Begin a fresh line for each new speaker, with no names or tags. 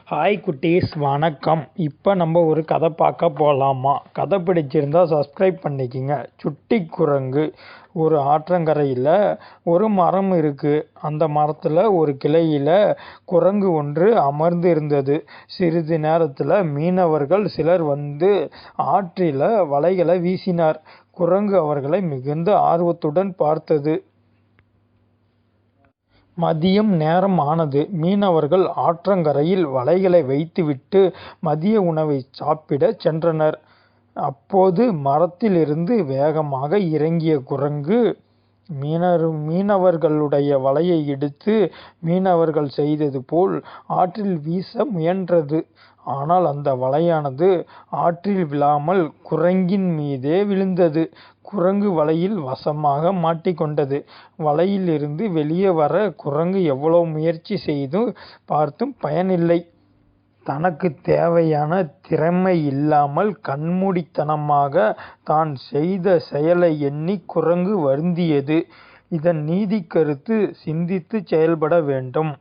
Hi குட்டீஸ், வணக்கம். இப்போ நம்ம ஒரு கதை பார்க்க போகலாமா? கதை பிடிச்சிருந்தா சப்ஸ்கிரைப் பண்ணிக்கோங்க. சுட்டி குரங்கு. ஒரு ஆற்றங்கரையில் ஒரு மரம் இருக்குது. அந்த மரத்தில் ஒரு கிளையில் குரங்கு ஒன்று அமர்ந்து இருந்தது. சிறிது நேரத்தில் மீனவர்கள் சிலர் வந்து ஆற்றில் வலைகளை வீசினார். குரங்கு அவர்களை மிகுந்த ஆர்வத்துடன் பார்த்தது. மதியம் நேரம் ஆனது. மீனவர்கள் ஆற்றங்கரையில் வலைகளை வைத்துவிட்டு மதிய உணவை சாப்பிடச் சென்றனர். அப்போது மரத்திலிருந்து வேகமாக இறங்கிய குரங்கு மீனவர்களுடைய வலையை எடுத்து மீனவர்கள் செய்தது போல் ஆற்றில் வீச முயன்றது. ஆனால் அந்த வலையானது ஆற்றில் விழாமல் குரங்கின் மீதே விழுந்தது. குரங்கு வலையில் வசமாக மாட்டிக்கொண்டது. வலையில் இருந்து வெளியே வர குரங்கு எவ்வளவு முயற்சி செய்து பார்த்தும் பயனில்லை. தனக்கு தேவையான திறமை இல்லாமல் கண்மூடித்தனமாக தான் செய்த செயலை எண்ணி குரங்கு வருந்தியது. இதன் நீதி கருத்து: சிந்தித்து செயல்பட வேண்டும்.